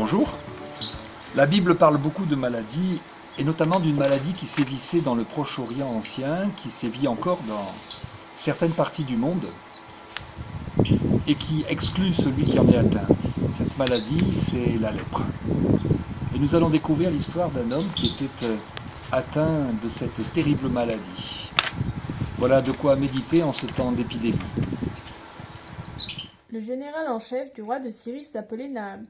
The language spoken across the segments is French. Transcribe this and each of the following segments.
Bonjour. La Bible parle beaucoup de maladies, et notamment d'une maladie qui sévissait dans le Proche-Orient ancien, qui sévit encore dans certaines parties du monde, et qui exclut celui qui en est atteint. Cette maladie, c'est la lèpre. Et nous allons découvrir l'histoire d'un homme qui était atteint de cette terrible maladie. Voilà de quoi méditer en ce temps d'épidémie. Le général en chef du roi de Syrie s'appelait Naham.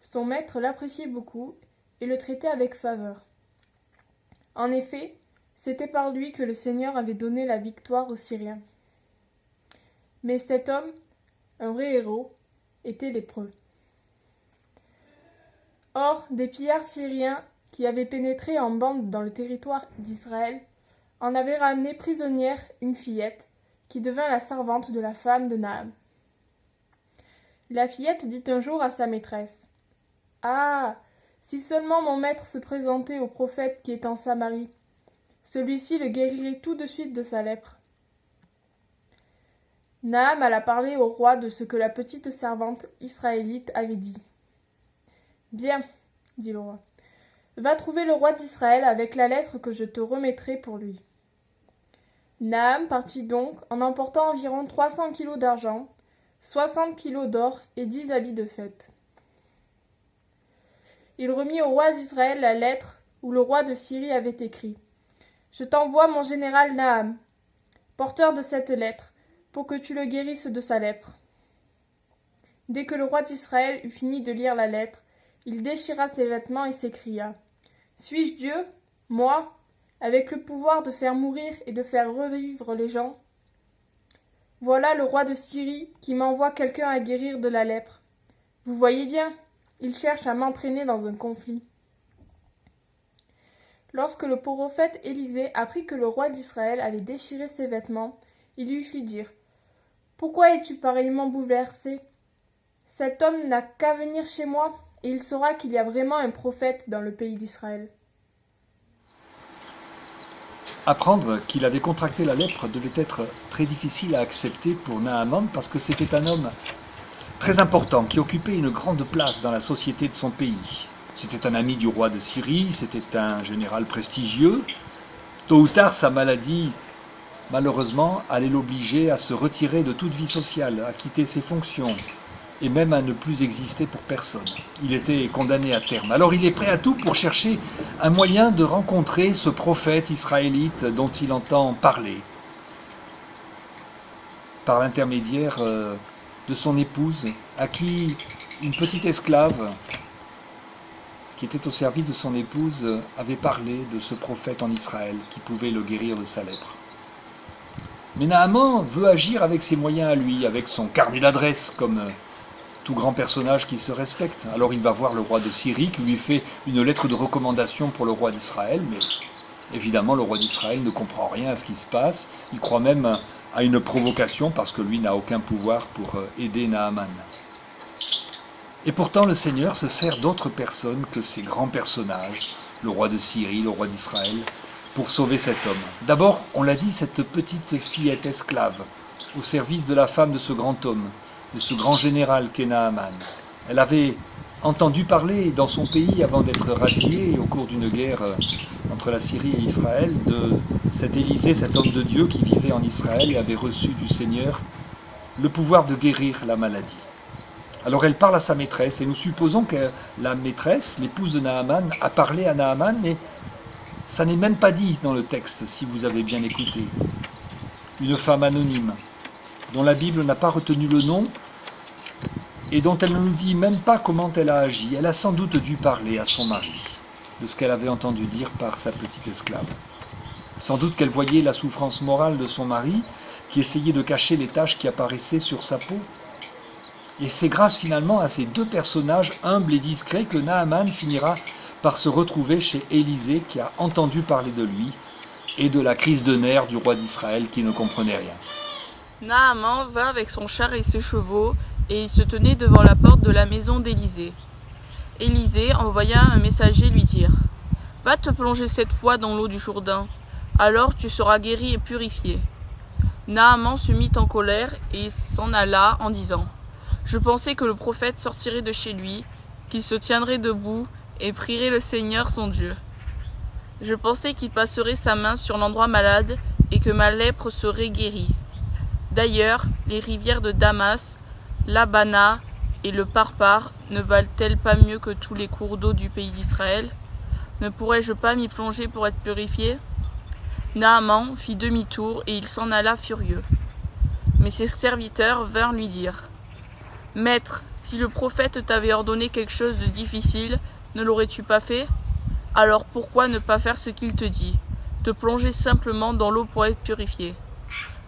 Son maître l'appréciait beaucoup et le traitait avec faveur. En effet, c'était par lui que le Seigneur avait donné la victoire aux Syriens. Mais cet homme, un vrai héros, était lépreux. Or, des pillards syriens qui avaient pénétré en bande dans le territoire d'Israël en avaient ramené prisonnière une fillette qui devint la servante de la femme de Naham. La fillette dit un jour à sa maîtresse : « Ah, si seulement mon maître se présentait au prophète qui est en Samarie, celui-ci le guérirait tout de suite de sa lèpre. » Naham alla parler au roi de ce que la petite servante israélite avait dit. « Bien, dit le roi, va trouver le roi d'Israël avec la lettre que je te remettrai pour lui. » Naham partit donc en emportant environ 300 kilos d'argent, 60 kilos d'or et 10 habits de fête. Il remit au roi d'Israël la lettre où le roi de Syrie avait écrit : « Je t'envoie mon général Naham, porteur de cette lettre, pour que tu le guérisses de sa lèpre. » Dès que le roi d'Israël eut fini de lire la lettre, il déchira ses vêtements et s'écria : « Suis-je Dieu, moi, avec le pouvoir de faire mourir et de faire revivre les gens ? Voilà le roi de Syrie qui m'envoie quelqu'un à guérir de la lèpre. Vous voyez bien, il cherche à m'entraîner dans un conflit. » Lorsque le prophète Élisée apprit que le roi d'Israël avait déchiré ses vêtements, il lui fit dire : « Pourquoi es-tu pareillement bouleversé ? Cet homme n'a qu'à venir chez moi, et il saura qu'il y a vraiment un prophète dans le pays d'Israël. » Apprendre qu'il avait contracté la lèpre devait être très difficile à accepter pour Naaman parce que c'était un homme très important qui occupait une grande place dans la société de son pays. C'était un ami du roi de Syrie, c'était un général prestigieux. Tôt ou tard, sa maladie, malheureusement, allait l'obliger à se retirer de toute vie sociale, à quitter ses fonctions et même à ne plus exister pour personne. Il était condamné à terme. Alors il est prêt à tout pour chercher un moyen de rencontrer ce prophète israélite dont il entend parler, par l'intermédiaire de son épouse, à qui une petite esclave qui était au service de son épouse avait parlé de ce prophète en Israël qui pouvait le guérir de sa lèpre. Mais Naaman veut agir avec ses moyens à lui, avec son carnet d'adresses, comme tout grand personnage qui se respecte. Alors il va voir le roi de Syrie qui lui fait une lettre de recommandation pour le roi d'Israël, mais évidemment le roi d'Israël ne comprend rien à ce qui se passe. Il croit même à une provocation parce que lui n'a aucun pouvoir pour aider Naaman. Et pourtant le Seigneur se sert d'autres personnes que ces grands personnages, le roi de Syrie, le roi d'Israël, pour sauver cet homme. D'abord, on l'a dit, cette petite fillette esclave au service de la femme de ce grand homme, de ce grand général qu'est Naaman. Elle avait entendu parler dans son pays, avant d'être radiée au cours d'une guerre entre la Syrie et Israël, de cet Élisée, cet homme de Dieu qui vivait en Israël et avait reçu du Seigneur le pouvoir de guérir la maladie. Alors elle parle à sa maîtresse, et nous supposons que la maîtresse, l'épouse de Naaman, a parlé à Naaman, mais ça n'est même pas dit dans le texte, si vous avez bien écouté. Une femme anonyme, dont la Bible n'a pas retenu le nom, et dont elle ne nous dit même pas comment elle a agi. Elle a sans doute dû parler à son mari de ce qu'elle avait entendu dire par sa petite esclave. Sans doute qu'elle voyait la souffrance morale de son mari, qui essayait de cacher les taches qui apparaissaient sur sa peau. Et c'est grâce finalement à ces deux personnages humbles et discrets que Naaman finira par se retrouver chez Élisée, qui a entendu parler de lui et de la crise de nerfs du roi d'Israël qui ne comprenait rien. Naaman vint avec son char et ses chevaux, et il se tenait devant la porte de la maison d'Élisée. Élisée envoya un messager lui dire : « Va te plonger 7 fois dans l'eau du Jourdain, alors tu seras guéri et purifié. » Naaman se mit en colère et s'en alla en disant : « Je pensais que le prophète sortirait de chez lui, qu'il se tiendrait debout et prierait le Seigneur son Dieu. Je pensais qu'il passerait sa main sur l'endroit malade et que ma lèpre serait guérie. D'ailleurs, les rivières de Damas, l'Abana et le Parpar ne valent-elles pas mieux que tous les cours d'eau du pays d'Israël? Ne pourrais-je pas m'y plonger pour être purifié? Naaman fit demi-tour et il s'en alla furieux. Mais ses serviteurs vinrent lui dire: « Maître, si le prophète t'avait ordonné quelque chose de difficile, ne l'aurais-tu pas fait? Alors pourquoi ne pas faire ce qu'il te dit, te plonger simplement dans l'eau pour être purifié? »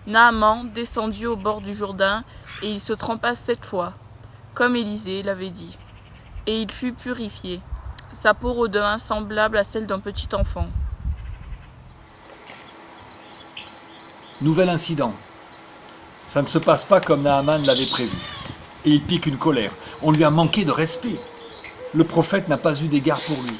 Naaman descendit au bord du Jourdain et il se trempa 7 fois, comme Élisée l'avait dit. Et il fut purifié. Sa peau redevint semblable à celle d'un petit enfant. Nouvel incident. Ça ne se passe pas comme Naaman l'avait prévu. Et il pique une colère. On lui a manqué de respect. Le prophète n'a pas eu d'égard pour lui.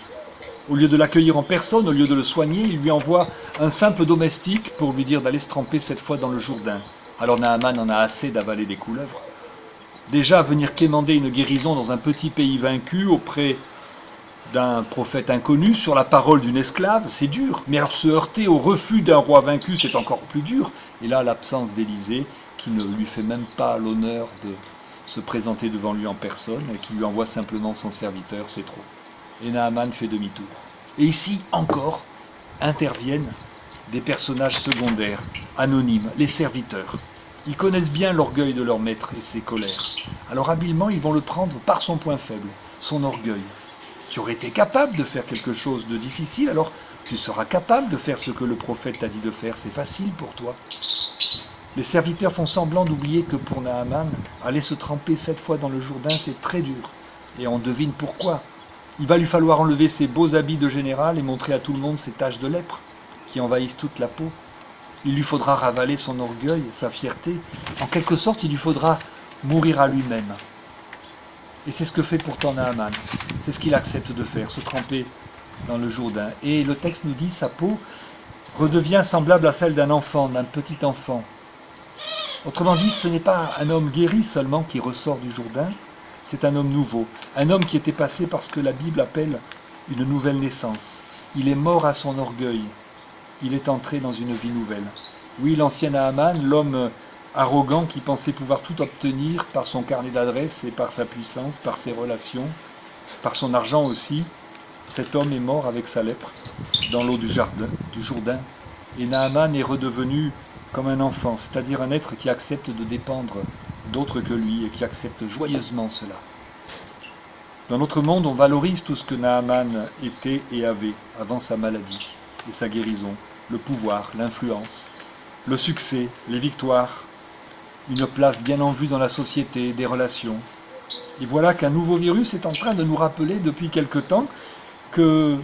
Au lieu de l'accueillir en personne, au lieu de le soigner, il lui envoie un simple domestique pour lui dire d'aller se tremper 7 fois dans le Jourdain. Alors Naaman en a assez d'avaler des couleuvres. Déjà, venir quémander une guérison dans un petit pays vaincu auprès d'un prophète inconnu sur la parole d'une esclave, c'est dur. Mais alors se heurter au refus d'un roi vaincu, c'est encore plus dur. Et là, l'absence d'Élisée, qui ne lui fait même pas l'honneur de se présenter devant lui en personne, et qui lui envoie simplement son serviteur, c'est trop. Et Naaman fait demi-tour. Et ici, encore, interviennent des personnages secondaires, anonymes, les serviteurs. Ils connaissent bien l'orgueil de leur maître et ses colères. Alors habilement, ils vont le prendre par son point faible, son orgueil. Tu aurais été capable de faire quelque chose de difficile, alors tu seras capable de faire ce que le prophète t'a dit de faire, c'est facile pour toi. Les serviteurs font semblant d'oublier que pour Naaman, aller se tremper 7 fois dans le Jourdain, c'est très dur. Et on devine pourquoi. Il va lui falloir enlever ses beaux habits de général et montrer à tout le monde ses taches de lèpre qui envahissent toute la peau. Il lui faudra ravaler son orgueil, sa fierté. En quelque sorte, il lui faudra mourir à lui-même. Et c'est ce que fait pourtant Naaman. C'est ce qu'il accepte de faire, se tremper dans le Jourdain. Et le texte nous dit, sa peau redevient semblable à celle d'un enfant, d'un petit enfant. Autrement dit, ce n'est pas un homme guéri seulement qui ressort du Jourdain, c'est un homme nouveau, un homme qui était passé par ce que la Bible appelle une nouvelle naissance. Il est mort à son orgueil, il est entré dans une vie nouvelle. Oui, l'ancien Naaman, l'homme arrogant qui pensait pouvoir tout obtenir par son carnet d'adresses et par sa puissance, par ses relations, par son argent aussi, cet homme est mort avec sa lèpre dans l'eau du Jourdain. Et Naaman est redevenu comme un enfant, c'est-à-dire un être qui accepte de dépendre d'autres que lui et qui accepte joyeusement cela. Dans notre monde, on valorise tout ce que Naaman était et avait avant sa maladie et sa guérison, le pouvoir, l'influence, le succès, les victoires, une place bien en vue dans la société, des relations. Et voilà qu'un nouveau virus est en train de nous rappeler depuis quelque temps que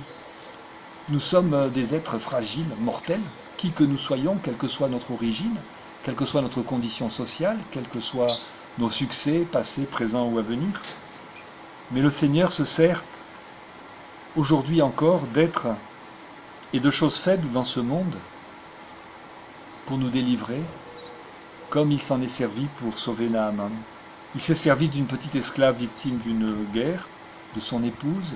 nous sommes des êtres fragiles, mortels, qui que nous soyons, quelle que soit notre origine, quelle que soit notre condition sociale, quels que soient nos succès, passés, présents ou à venir. Mais le Seigneur se sert aujourd'hui encore d'êtres et de choses faibles dans ce monde pour nous délivrer, comme il s'en est servi pour sauver Naaman. Il s'est servi d'une petite esclave victime d'une guerre, de son épouse,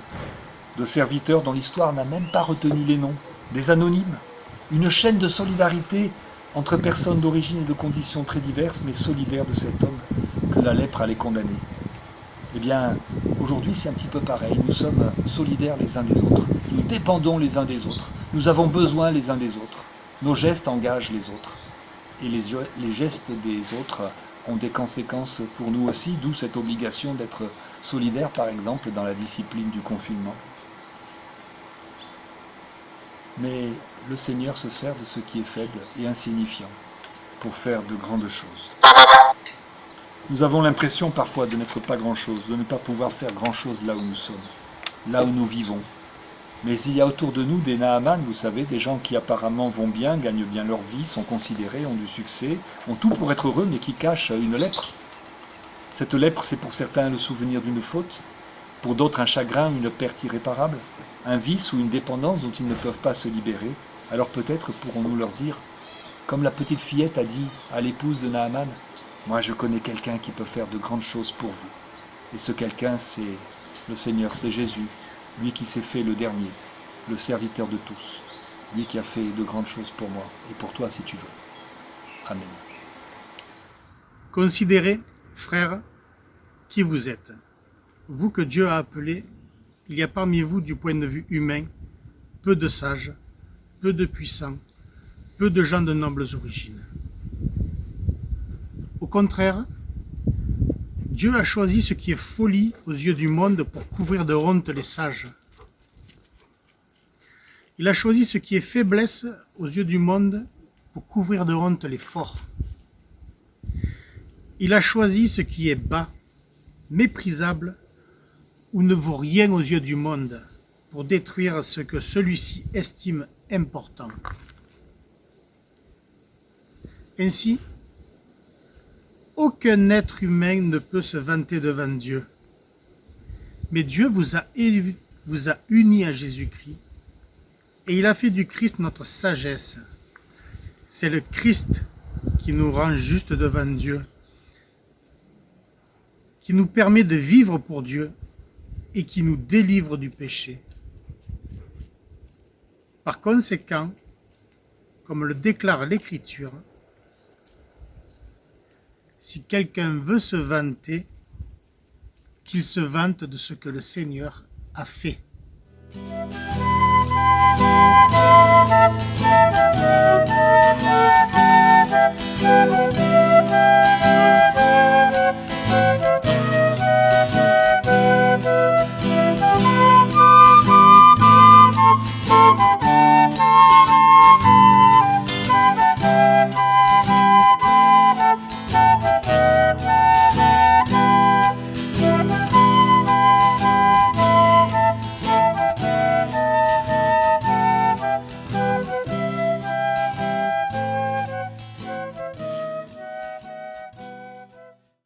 de serviteurs dont l'histoire n'a même pas retenu les noms, des anonymes, une chaîne de solidarité entre personnes d'origine et de conditions très diverses, mais solidaires de cet homme que la lèpre allait condamner. Eh bien, aujourd'hui c'est un petit peu pareil, nous sommes solidaires les uns des autres, nous dépendons les uns des autres, nous avons besoin les uns des autres, nos gestes engagent les autres, et les gestes des autres ont des conséquences pour nous aussi, d'où cette obligation d'être solidaire, par exemple, dans la discipline du confinement. Mais le Seigneur se sert de ce qui est faible et insignifiant pour faire de grandes choses. Nous avons l'impression parfois de n'être pas grand-chose, de ne pas pouvoir faire grand-chose là où nous sommes, là où nous vivons. Mais il y a autour de nous des Naaman, vous savez, des gens qui apparemment vont bien, gagnent bien leur vie, sont considérés, ont du succès, ont tout pour être heureux, mais qui cachent une lèpre. Cette lèpre, c'est pour certains le souvenir d'une faute, pour d'autres un chagrin, une perte irréparable, un vice ou une dépendance dont ils ne peuvent pas se libérer. Alors peut-être pourrons-nous leur dire, comme la petite fillette a dit à l'épouse de Naaman, « Moi je connais quelqu'un qui peut faire de grandes choses pour vous. » Et ce quelqu'un, c'est Le Seigneur, c'est Jésus, lui qui s'est fait le dernier, le serviteur de tous, lui qui a fait de grandes choses pour moi et pour toi si tu veux. Amen. Considérez, frères, qui vous êtes. Vous que Dieu a appelés, il y a parmi vous, du point de vue humain, peu de sages, peu de puissants, peu de gens de nobles origines. Au contraire, Dieu a choisi ce qui est folie aux yeux du monde pour couvrir de honte les sages. Il a choisi ce qui est faiblesse aux yeux du monde pour couvrir de honte les forts. Il a choisi ce qui est bas, méprisable, ou ne vaut rien aux yeux du monde, pour détruire ce que celui-ci estime important. Ainsi, aucun être humain ne peut se vanter devant Dieu. Mais Dieu vous a unis à Jésus-Christ, et il a fait du Christ notre sagesse. C'est le Christ qui nous rend justes devant Dieu, qui nous permet de vivre pour Dieu et qui nous délivre du péché. Par conséquent, comme le déclare l'Écriture, si quelqu'un veut se vanter, qu'il se vante de ce que le Seigneur a fait.